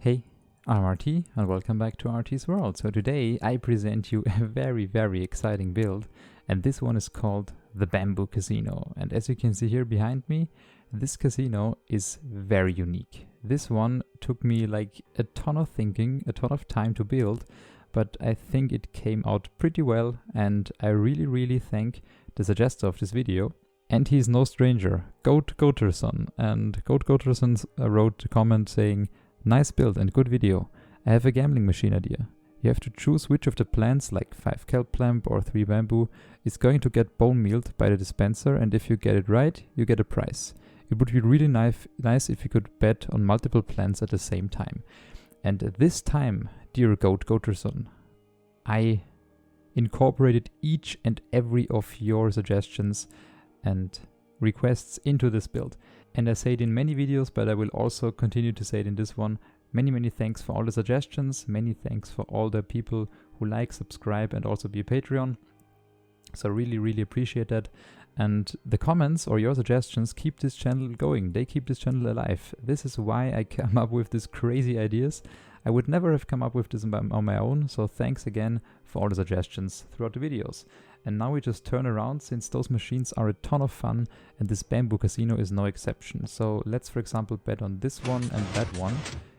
Hey, I'm RT and welcome back to RTsWorld. So today I present you a very exciting build, and this one is called the Bamboo Casino. And as you can see here behind me, this casino is very unique. This one took me like a ton of thinking, a ton of time to build, but I think it came out pretty well, and I really thank the suggester of this video. And he's no stranger, Goat Goaterson. And Goat Goaterson wrote a comment saying, "Nice build and good video. I have a gambling machine idea. You have to choose which of the plants, like 5 kelp lamp or 3 bamboo, is going to get bone mealed by the dispenser, and if you get it right, you get a prize. It would be really nice if you could bet on multiple plants at the same time." And this time, dear Goat Goaterson, I incorporated each and every of your suggestions and requests into this build. And I say it in many videos, but I will also continue to say it in this one. Many thanks for all the suggestions. Many thanks for all the people who like, subscribe, and also be a Patreon. So really appreciate that. And the comments or your suggestions keep this channel going. They keep this channel alive. This is why I come up with these crazy ideas. I would never have come up with this on my own. So thanks again for all the suggestions throughout the videos. And now we just turn around, since those machines are a ton of fun, and this Bamboo Casino is no exception. So let's, for example, bet on this one and that one.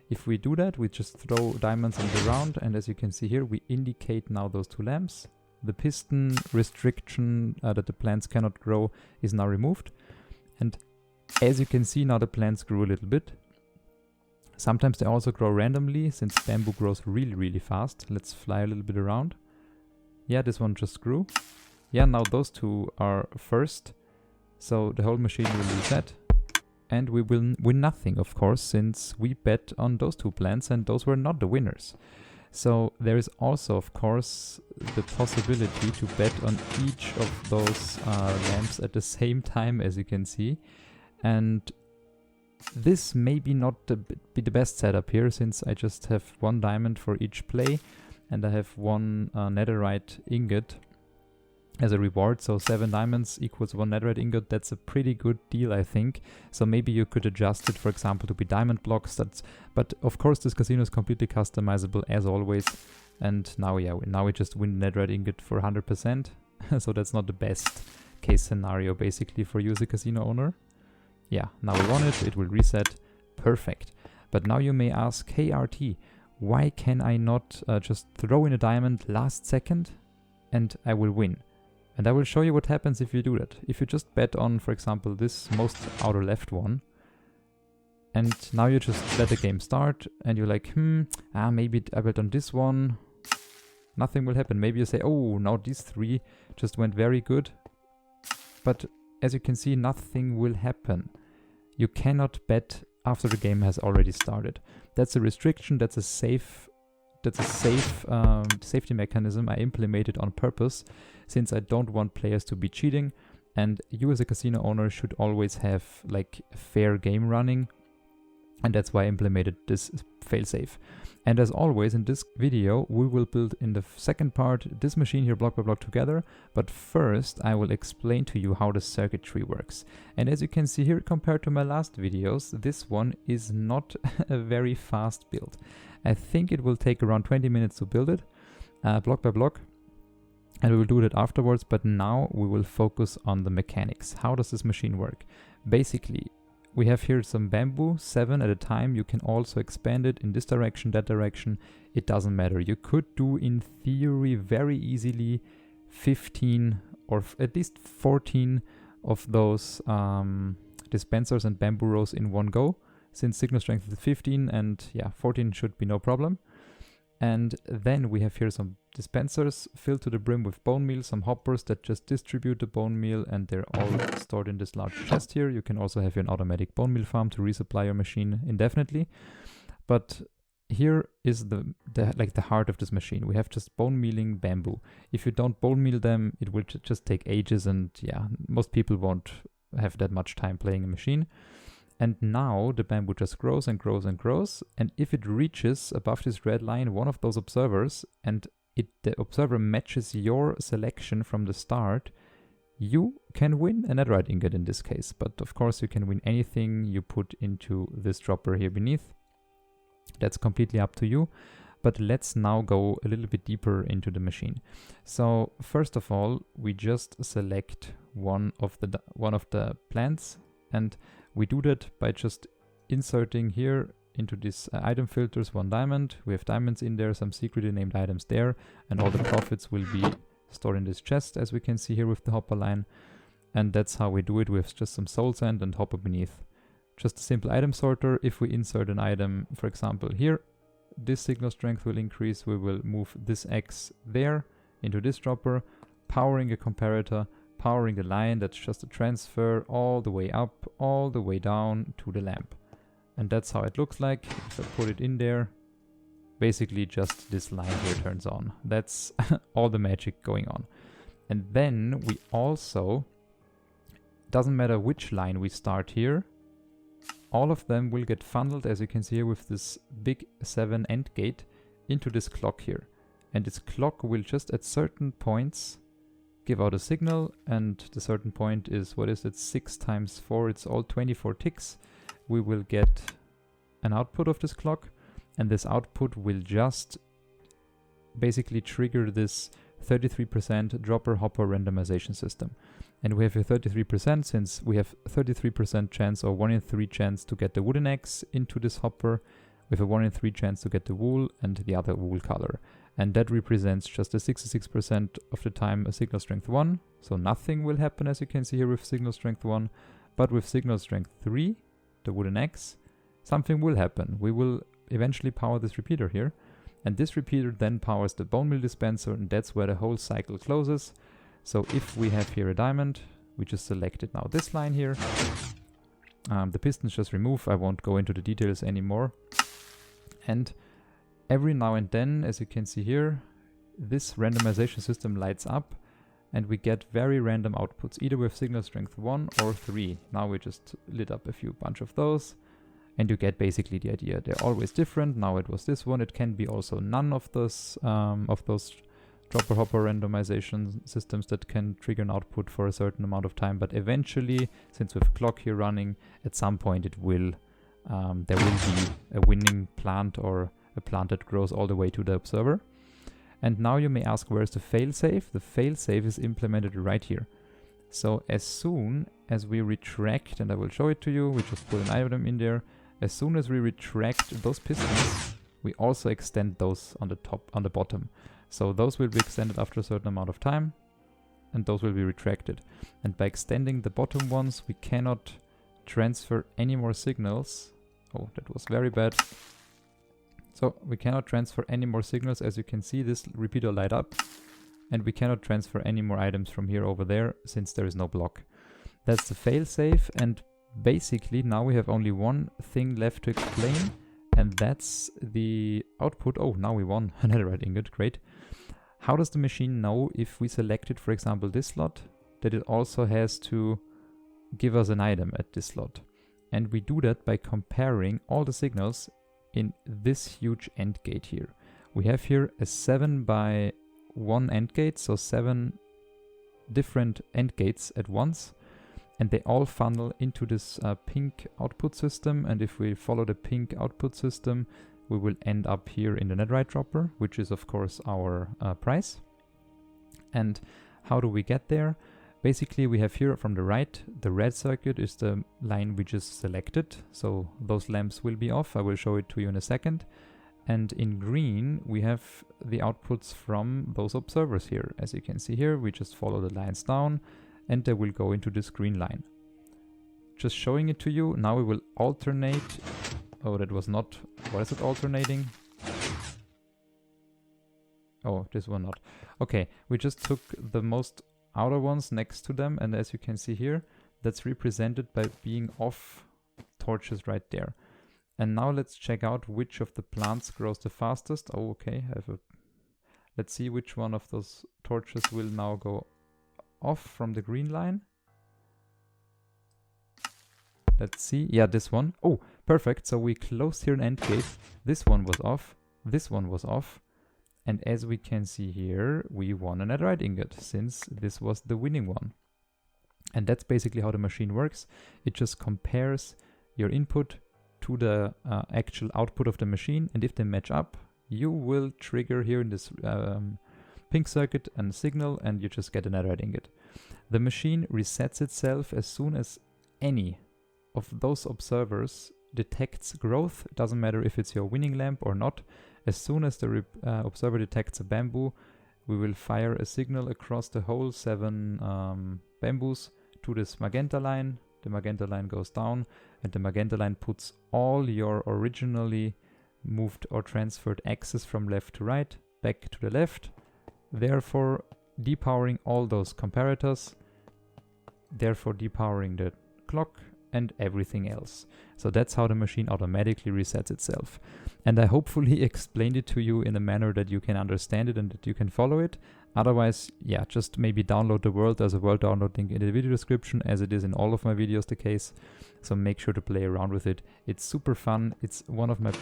If we do that, we just throw diamonds in the round, and as you can see here, we indicate now those 2 lamps. The piston restriction that the plants cannot grow is now removed. And as you can see, now the plants grew a little bit. Sometimes they also grow randomly, since bamboo grows really fast. Let's fly a little bit around. Yeah, this one just grew. Yeah, now those 2 are first. So the whole machine will reset. And we will win nothing, of course, since we bet on those 2 plants and those were not the winners. So there is also, of course, the possibility to bet on each of those lamps at the same time, as you can see. And this may be not be the best setup here, since I just have 1 diamond for each play. And I have 1 netherite ingot as a reward, so 7 diamonds equals 1 netherite ingot. That's a pretty good deal, I think. So maybe you could adjust it, for example, to be diamond blocks. But of course, this casino is completely customizable as always. And now we just win netherite ingot for 100%. So that's not the best case scenario, basically, for you as a casino owner. Yeah, now we won it. It will reset. Perfect. But now you may ask, hey RT, why can I not just throw in a diamond last second and I will win? And I will show you what happens if you do that. If you just bet on, for example, this most outer left one, and now you just let the game start and you're like, maybe I bet on this one. Nothing will happen. Maybe you say, oh, now these 3 just went very good. But as you can see, nothing will happen. You cannot bet after the game has already started. That's a restriction. That's a safe safety mechanism I implemented on purpose, since I don't want players to be cheating, and you as a casino owner should always have like fair game running, and that's why I implemented this failsafe. And as always, in this video we will build in the second part this machine here block by block together, but first I will explain to you how the circuitry works. And as you can see here, compared to my last videos, this one is not a very fast build. I think it will take around 20 minutes to build it, block by block, and we will do that afterwards. But now we will focus on the mechanics. How does this machine work? Basically, we have here some bamboo, 7 at a time. You can also expand it in this direction, that direction. It doesn't matter. You could do, in theory, very easily 15 or at least 14 of those dispensers and bamboo rows in one go, since signal strength is 15, and yeah, 14 should be no problem. And then we have here some dispensers filled to the brim with bone meal, some hoppers that just distribute the bone meal, and they're all stored in this large chest here. You can also have an automatic bone meal farm to resupply your machine indefinitely. But here is the heart of this machine. We have just bone mealing bamboo. If you don't bone meal them, it will just take ages, and yeah, most people won't have that much time playing a machine. And now the bamboo just grows and grows and grows, and if it reaches above this red line one of those observers, and the observer matches your selection from the start, you can win a netherite ingot in this case. But of course you can win anything you put into this dropper here beneath. That's completely up to you. But let's now go a little bit deeper into the machine. So first of all, we just select one of the plants, and we do that by just inserting here into this item filters 1 diamond. We have diamonds in there, some secretly named items there, and all the profits will be stored in this chest, as we can see here with the hopper line. And that's how we do it with just some soul sand and hopper beneath. Just a simple item sorter. If we insert an item, for example here, this signal strength will increase. We will move this X there into this dropper, powering a comparator, powering the line. That's just a transfer all the way up, all the way down to the lamp. And that's how it looks like. If I put it in there, basically just this line here turns on. That's all the magic going on. And then we also, doesn't matter which line we start here, all of them will get funneled, as you can see here, with this big 7 AND gate into this clock here. And this clock will just at certain points give out a signal, and the certain point is, what is it, 6 times 4, it's all 24 ticks. We will get an output of this clock, and this output will just basically trigger this 33% dropper hopper randomization system. And we have a 33% since we have 33% chance, or 1 in 3 chance to get the wooden X into this hopper, with a 1 in 3 chance to get the wool and the other wool color. And that represents just a 66% of the time a signal strength 1. So nothing will happen, as you can see here, with signal strength 1. But with signal strength 3, the wooden X, something will happen. We will eventually power this repeater here. And this repeater then powers the bone meal dispenser, and that's where the whole cycle closes. So if we have here a diamond, we just selected now this line here. The pistons just remove. I won't go into the details anymore. And every now and then, as you can see here, this randomization system lights up and we get very random outputs, either with signal strength 1 or 3. Now we just lit up a bunch of those, and you get basically the idea. They're always different. Now it was this one. It can be also none of those dropper hopper randomization systems that can trigger an output for a certain amount of time. But eventually, since we have clock here running, at some point it will there will be a winning plant, or a plant that grows all the way to the observer. And now you may ask, where's the failsafe? The failsafe is implemented right here. So as soon as we retract, and I will show it to you, we just put an item in there. As soon as we retract those pistons, we also extend those on the top, on the bottom. So those will be extended after a certain amount of time, and those will be retracted. And by extending the bottom ones, we cannot transfer any more signals. Oh, that was very bad. So we cannot transfer any more signals. As you can see, this repeater light up, and we cannot transfer any more items from here over there since there is no block. That's the failsafe, and basically now we have only one thing left to explain, and that's the output. Oh, now we won a netherite ingot, great. How does the machine know if we selected, for example, this slot, that it also has to give us an item at this slot? And we do that by comparing all the signals in this huge AND gate here. We have here a 7 by 1 AND gate, so 7 different AND gates at once, and they all funnel into this pink output system. And if we follow the pink output system, we will end up here in the netherite dropper, which is of course our price. And how do we get there? Basically, we have here from the right, the red circuit is the line we just selected. So those lamps will be off. I will show it to you in a second. And in green, we have the outputs from those observers here. As you can see here, we just follow the lines down, and they will go into this green line. Just showing it to you. Now we will alternate. Oh, that was not... What is it alternating? Oh, this one not. Okay, we just took the most outer ones next to them, and as you can see here, that's represented by being off torches right there. And now let's check out which of the plants grows the fastest. Oh, okay, let's see which one of those torches will now go off from the green line. Let's see. Yeah, this one. Oh, perfect. So we closed here an AND gate. This one was off. This one was off. And as we can see here, we won a netherite ingot since this was the winning one. And that's basically how the machine works. It just compares your input to the actual output of the machine, and if they match up, you will trigger here in this pink circuit and signal, and you just get a netherite ingot. The machine resets itself as soon as any of those observers detects growth. It doesn't matter if it's your winning lamp or not. As soon as the observer detects a bamboo, we will fire a signal across the whole 7 bamboos to this magenta line. The magenta line goes down, and the magenta line puts all your originally moved or transferred axes from left to right back to the left, therefore depowering all those comparators, therefore depowering the clock and everything else. So that's how the machine automatically resets itself. And I hopefully explained it to you in a manner that you can understand it and that you can follow it. Otherwise, yeah, just maybe download the World. There's a World download link in the video description, as it is in all of my videos the case. So make sure to play around with it. It's super fun. It's one of my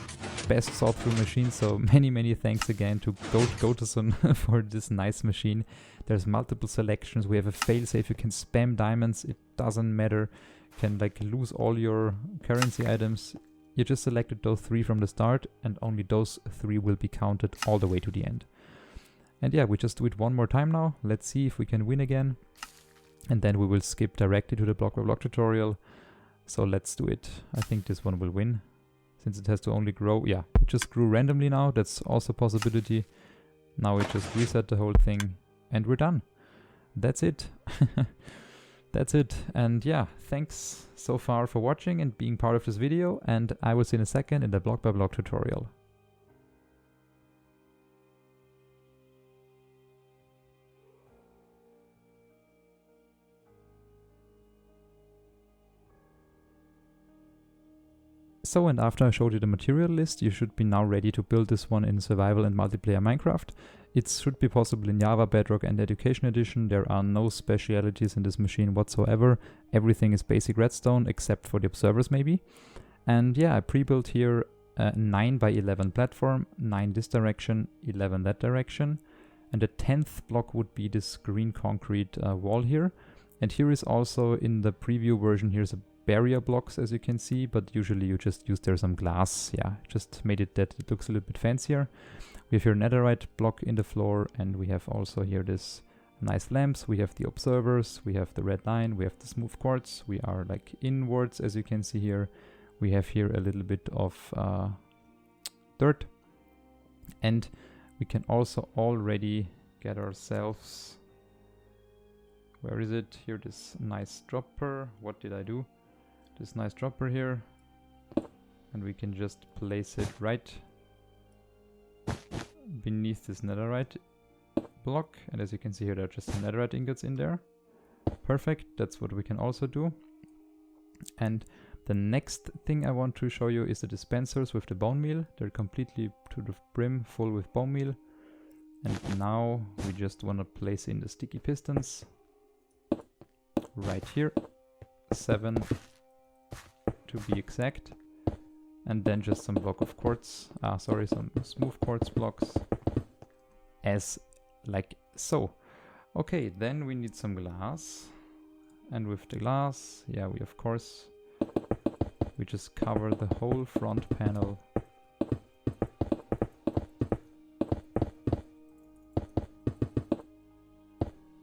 best thought through machines. So many thanks again to Gotoson for this nice machine. There's multiple selections. We have a failsafe. You can spam diamonds. It doesn't matter. You can like lose all your currency items. You just selected those 3 from the start, and only those 3 will be counted all the way to the end. And yeah, we just do it one more time now. Let's see if we can win again. And then we will skip directly to the block by block tutorial. So let's do it. I think this one will win, since it has to only grow. Yeah, it just grew randomly now. That's also a possibility. Now it just reset the whole thing, and we're done. That's it. That's it. And yeah, thanks so far for watching and being part of this video. And I will see you in a second in the block by block tutorial. So, and after I showed you the material list, you should be now ready to build this one in survival and multiplayer Minecraft. It should be possible in Java, Bedrock and Education Edition. There are no specialities in this machine whatsoever. Everything is basic redstone except for the observers maybe. And yeah, I pre-built here a 9x11 platform, 9 this direction, 11 that direction. And the 10th block would be this green concrete wall here. And here is also in the preview version, here's a barrier blocks, as you can see, but usually you just use there some glass. Yeah, just made it that it looks a little bit fancier. We have here netherite block in the floor, and we have also here this nice lamps. We have the observers, we have the red line, we have the smooth quartz. We are like inwards, as you can see here. We have here a little bit of dirt, and we can also already get ourselves, where is it? Here, this nice dropper. What did I do? This nice dropper here, and we can just place it right beneath this netherite block, and as you can see here, there are just some netherite ingots in there. Perfect, that's what we can also do. And the next thing I want to show you is the dispensers with the bone meal. They're completely to the brim full with bone meal, and now we just want to place in the sticky pistons right here, 7 to be exact, and then just some block of quartz, some smooth quartz blocks, as like so. Okay, then we need some glass, and with the glass, yeah, we of course, we just cover the whole front panel.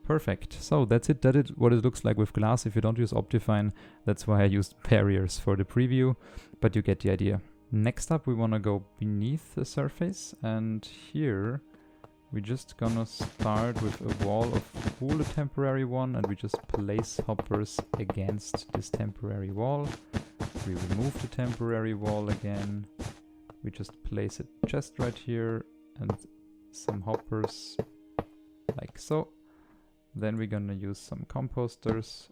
Perfect. So that's it. That is what it looks like with glass. If you don't use Optifine, that's why I used barriers for the preview, but you get the idea. Next up, we want to go beneath the surface, and here we're just gonna start with a wall of wool, a temporary one, and we just place hoppers against this temporary wall. We remove the temporary wall again. We just place a chest right here and some hoppers like so. Then we're gonna use some composters,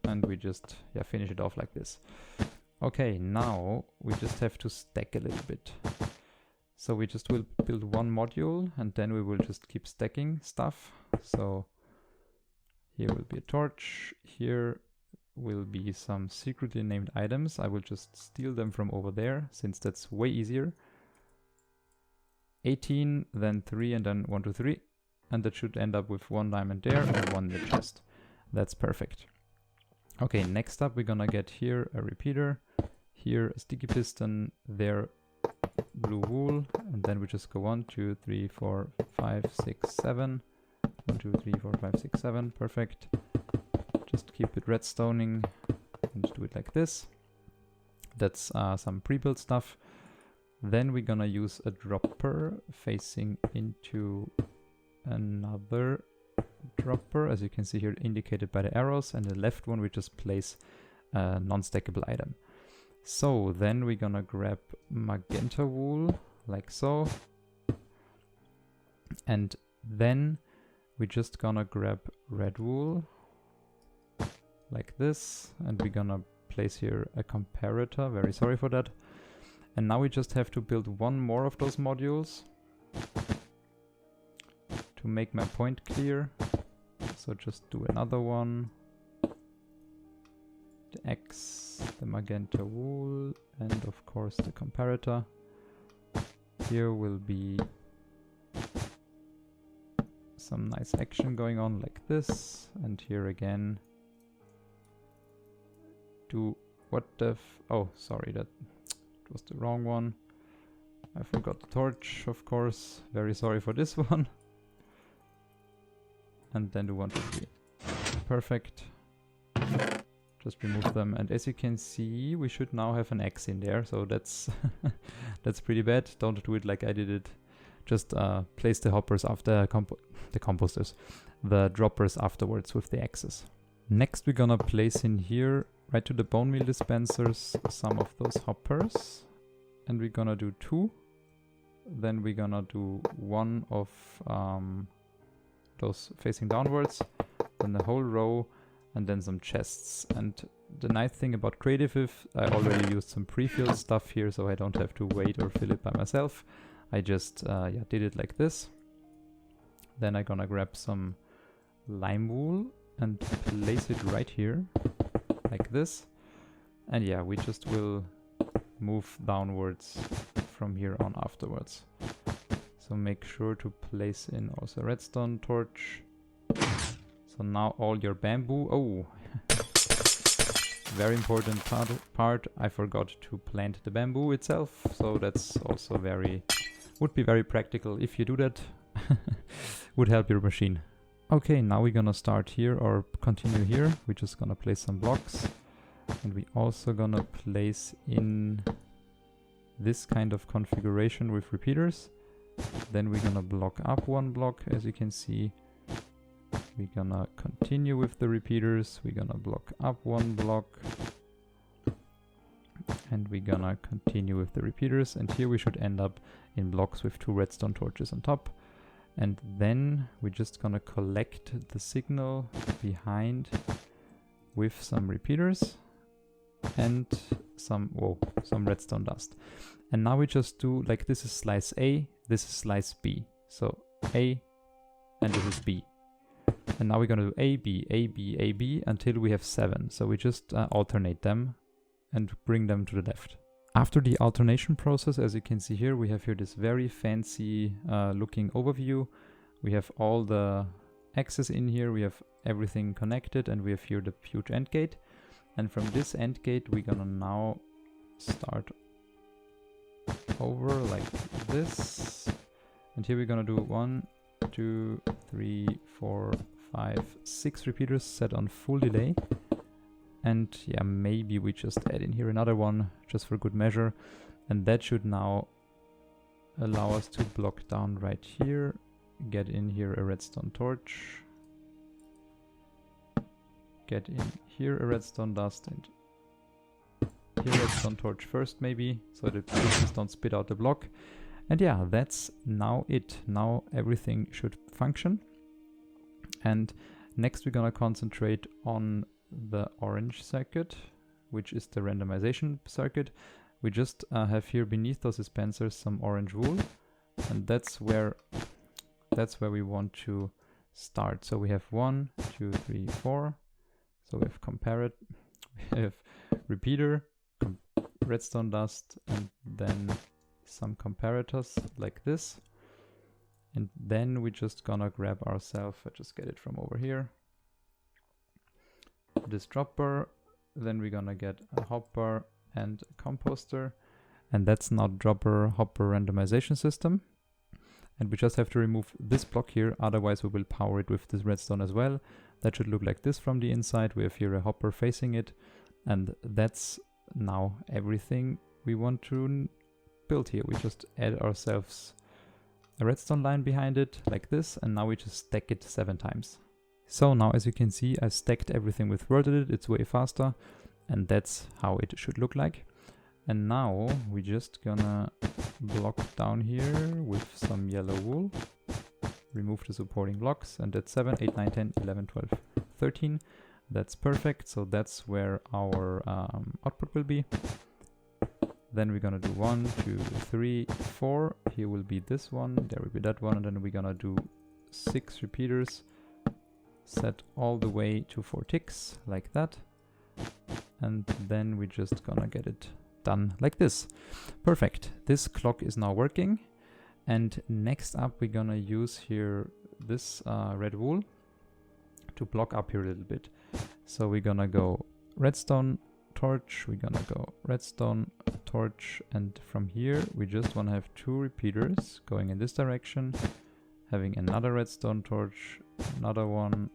and we just finish it off like this. Okay, now we just have to stack a little bit. So we just will build one module, and then we will just keep stacking stuff. So here will be a torch, here will be some secretly named items. I will just steal them from over there, since that's way easier. 18, then 3, and then 1, 2, 3. And that should end up with 1 diamond there and 1 in the chest. That's perfect. Okay, next up we're gonna get here a repeater, here a sticky piston, there blue wool, and then we just go 1, 2, 3, 4, 5, 6, 7. 1, 2, 3, 4, 5, 6, 7. Perfect. Just keep it redstoning and do it like this. That's some pre-built stuff. Then we're gonna use a dropper facing into another dropper, as you can see here indicated by the arrows, and the left one we just place a non-stackable item. So then we're gonna grab magenta wool like so, and then we're just gonna grab red wool like this, and we're gonna place here a comparator. Very sorry for that. And now we just have to build one more of those modules to make my point clear. So just do another one. The X, the magenta wool, and of course the comparator. Here will be some nice action going on like this, and here again do what the oh sorry, that was the wrong one. I forgot the torch, of course. Very sorry for this one. And then do 1, 2, 3. Perfect. Just remove them, and as you can see, we should now have an X in there. So that's that's pretty bad. Don't do it like I did it. Just place the hoppers after the droppers afterwards with the X's. Next, we're gonna place in here, right to the bone meal dispensers, some of those hoppers, and we're gonna do 2. Then we're gonna do 1 of those facing downwards, then the whole row, and then some chests. And the nice thing about Creative is I already used some pre-filled stuff here, so I don't have to wait or fill it by myself. I just did it like this. Then I'm gonna grab some lime wool and place it right here, like this. And yeah, we just will move downwards from here on afterwards. So make sure to place in also a redstone torch. So now all your bamboo, oh, very important part, I forgot to plant the bamboo itself. So that's also would be very practical if you do that. Would help your machine. Okay, now we're gonna start here or continue here. We're just gonna place some blocks, and we also gonna place in this kind of configuration with repeaters. Then we're gonna block up 1 block, as you can see. We're gonna continue with the repeaters. We're gonna block up 1 block, and we're gonna continue with the repeaters. And here we should end up in blocks with 2 redstone torches on top. And then we're just gonna collect the signal behind with some repeaters and some redstone dust. And now we just do, like, this is slice A, this is slice B. So A, and this is B. And now we're gonna do A, B, A, B, A, B until we have 7. So we just alternate them and bring them to the left. After the alternation process, as you can see here, we have here this very fancy looking overview. We have all the axes in here, we have everything connected, and we have here the huge end gate. And from this end gate, we're gonna now start over like this. And here we're gonna do 1, 2, 3, 4, 5, 6 repeaters set on full delay. And yeah, maybe we just add in here another one just for good measure. And that should now allow us to block down right here, get in here a redstone torch, get in here a redstone dust, and here redstone torch first maybe, so the pieces don't spit out the block. And yeah, that's now it. Now everything should function. And next we're gonna concentrate on the orange circuit, which is the randomization circuit. We just have here beneath those dispensers some orange wool, and that's where we want to start. So we have 1, 2, 3, 4. So we have repeater, redstone dust, and then some comparators like this. And then we're just gonna grab ourselves, I just get it from over here, this dropper. Then we're gonna get a hopper and composter. And that's now dropper hopper randomization system. And we just have to remove this block here, otherwise we will power it with this redstone as well. That should look like this from the inside. We have here a hopper facing it, and that's now everything we want to build here. We just add ourselves a redstone line behind it like this, and now we just stack it 7 times. So now, as you can see, I stacked everything with World Edit. It's way faster, and that's how it should look like. And now we're just gonna block down here with some yellow wool, remove the supporting blocks, and that's 7, 8, 9, 10, 11, 12, 13. That's perfect. So that's where our output will be. Then we're gonna do 1, 2, 3, 4. Here will be this one, there will be that one, and then we're gonna do 6 repeaters, set all the way to 4 ticks, like that. And then we're just gonna get it done like this. Perfect. This clock is now working. And next up, we're gonna use here this red wool to block up here a little bit. So we're gonna go redstone, torch, we're gonna go redstone, torch, and from here we just want to have 2 repeaters going in this direction, having another redstone torch, another one,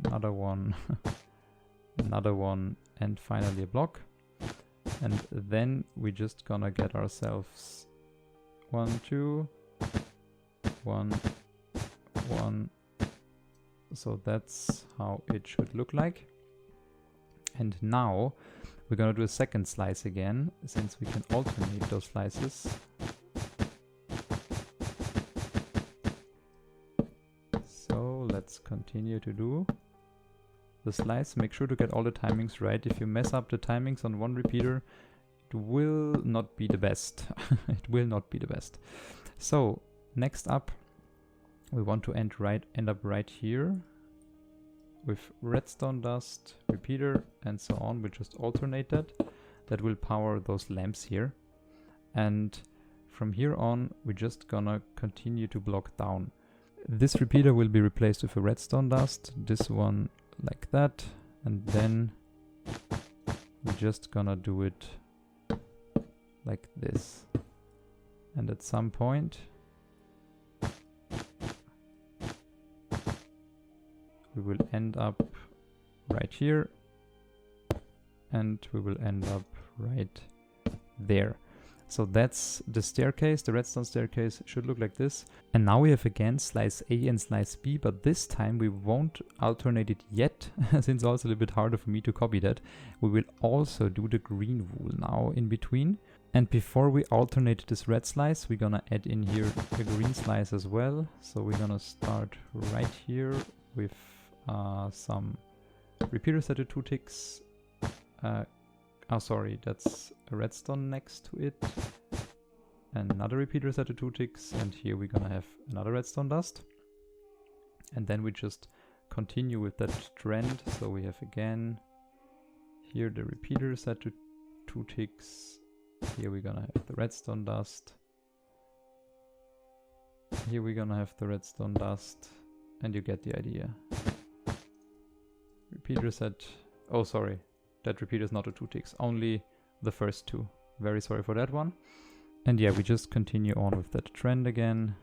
another one, another one, and finally a block. And then we're just gonna get ourselves 1, 2, 1, 1. So that's how it should look like. And now we're gonna do a second slice again, since we can alternate those slices. So let's continue to do the slice. Make sure to get all the timings right. If you mess up the timings on one repeater, it will not be the best. It will not be the best. So next up, we want to end up right here with redstone dust, repeater, and so on. We just alternate that. That will power those lamps here. And from here on, we're just gonna continue to block down. This repeater will be replaced with a redstone dust. This one like that, and then we're just gonna do it like this. And at some point we will end up right here, and we will end up right there. So that's the staircase. The redstone staircase should look like this. And now we have again slice A and slice B, but this time we won't alternate it yet, since it's also a little bit harder for me to copy that. We will also do the green wool now in between. And before we alternate this red slice, we're gonna add in here a green slice as well. So we're gonna start right here with some repeaters at the 2 ticks. Oh, sorry, that's a redstone next to it. Another repeater set to 2 ticks, and here we're gonna have another redstone dust. And then we just continue with that trend. So we have again here the repeater set to 2 ticks. Here we're gonna have the redstone dust. Here we're gonna have the redstone dust, and you get the idea. Repeater set. Oh, sorry. That repeater is not a 2 ticks, only the first 2. Very sorry for that one. And yeah, we just continue on with that trend again.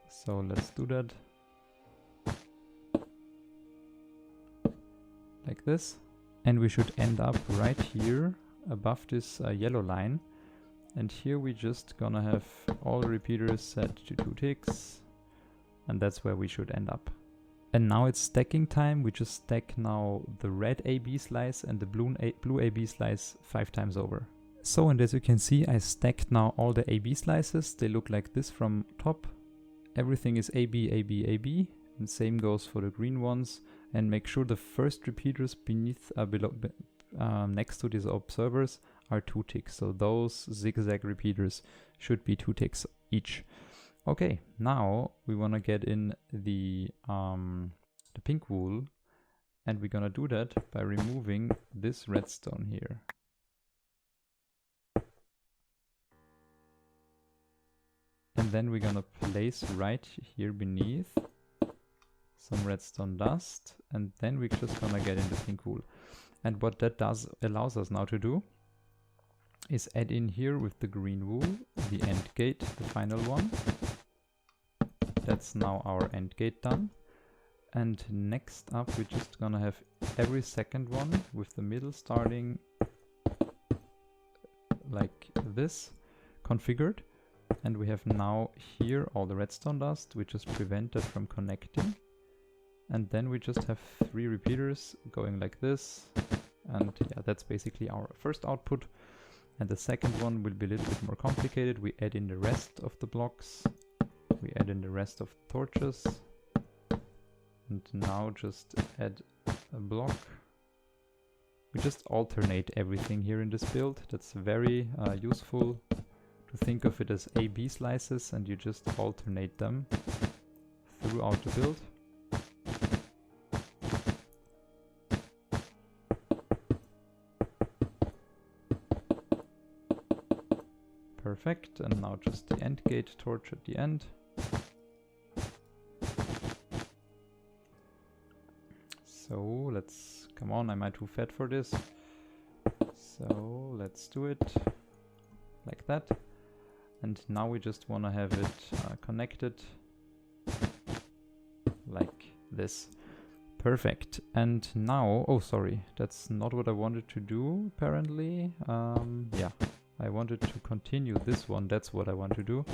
So let's do that. Like this. And we should end up right here above this yellow line. And here we just gonna have all the repeaters set to 2 ticks. And that's where we should end up. And now it's stacking time. We just stack now the red AB slice and the blue AB slice 5 times over. So, and as you can see, I stacked now all the AB slices. They look like this from top. Everything is AB, AB, AB. And same goes for the green ones. And make sure the first repeaters beneath, next to these observers are 2 ticks. So those zigzag repeaters should be 2 ticks each. Okay, now we want to get in the pink wool, and we're gonna do that by removing this redstone here. And then we're gonna place right here beneath some redstone dust, and then we're just gonna get in the pink wool. And what that allows us now to do is add in here with the green wool the end gate, the final one. That's now our end gate done. And next up we're just gonna have every second one with the middle starting like this configured. And we have now here all the redstone dust, which is prevented from connecting. And then we just have 3 repeaters going like this. And yeah, that's basically our first output. And the second one will be a little bit more complicated. We add in the rest of the blocks. We add in the rest of the torches. And now just add a block. We just alternate everything here in this build. That's very useful to think of it as A-B slices, and you just alternate them throughout the build. Perfect, and now just the end gate torch at the end. So let's, come on, am I too fat for this? So let's do it like that. And now we just want to have it connected like this. Perfect. And now, oh sorry, that's not what I wanted to do apparently. Yeah, I wanted to continue this one, that's what I want to do.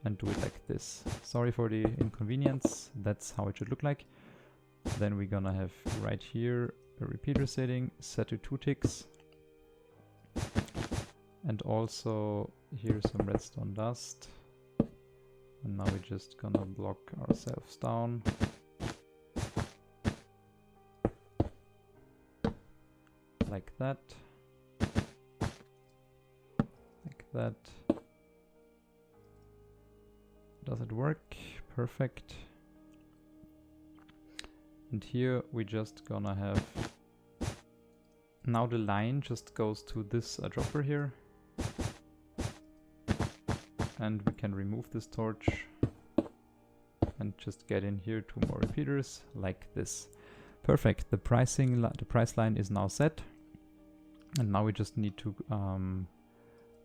And do it like this. Sorry for the inconvenience, that's how it should look like. Then we're gonna have right here a repeater setting, set to 2 ticks. And also here's some redstone dust. And now we're just gonna block ourselves down. Like that. Like that. Does it work? Perfect. And here we just gonna have, now the line just goes to this dropper here. And we can remove this torch and just get in here 2 more repeaters like this. Perfect, the price line is now set. And now we just need to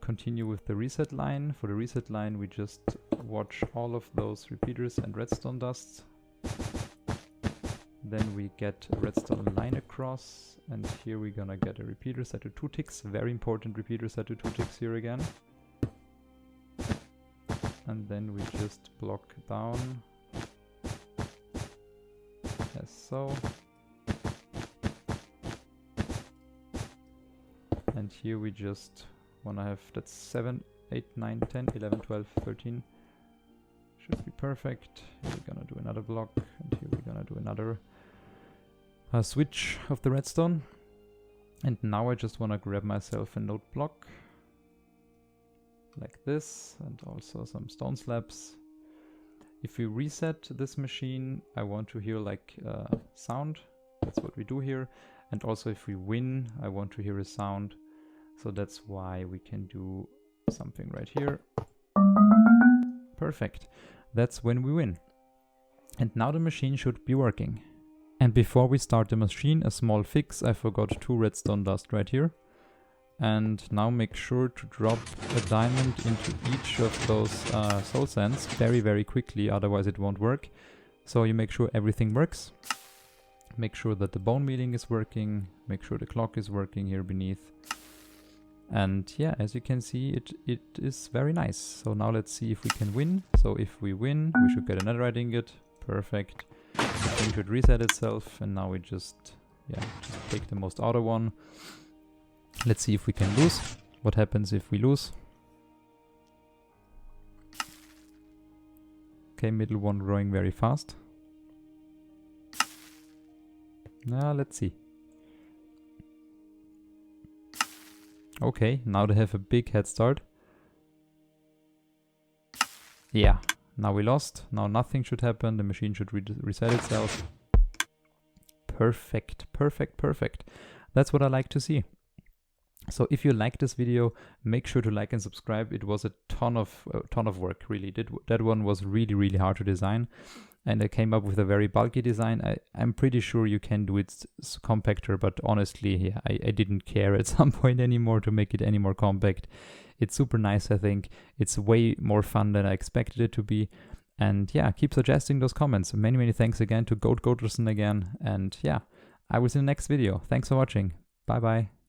continue with the reset line. For the reset line we just watch all of those repeaters and redstone dusts. Then we get a redstone line across, and here we're gonna get a repeater set to 2 ticks. Very important repeater set to 2 ticks here again. And then we just block down, as so. And here we just wanna have, that's 7, 8, 9, 10, 11, 12, 13. Should be perfect. Here we're gonna do another block, and here we're gonna do another switch of the redstone. And now I just want to grab myself a node block like this, and also some stone slabs. If we reset this machine, I want to hear like sound. That's what we do here. And also if we win, I want to hear a sound. So that's why we can do something right here. Perfect. That's when we win. And now the machine should be working. And before we start the machine, a small fix. I forgot 2 redstone dust right here. And now make sure to drop a diamond into each of those soul sands very, very quickly, otherwise it won't work. So you make sure everything works. Make sure that the bone mealing is working. Make sure the clock is working here beneath. And yeah, as you can see, it is very nice. So now let's see if we can win. So if we win, we should get another red ingot. Perfect. The thing should reset itself, and now we just take the most outer one. Let's see if we can lose. What happens if we lose? Okay, middle one growing very fast. Now let's see. Okay, now they have a big head start. Yeah. Now we lost. Now nothing should happen. The machine should reset itself. Perfect, perfect, perfect. That's what I like to see. So if you like this video, make sure to like and subscribe. It was a ton of work, really. That one was really, really hard to design. and I came up with a very bulky design. I'm pretty sure you can do it compactor, but honestly, yeah, I didn't care at some point anymore to make it any more compact. It's super nice, I think. It's way more fun than I expected it to be. And yeah, keep suggesting those comments. Many thanks again to Goat Goaterson again. And yeah, I will see you in the next video. Thanks for watching. Bye bye.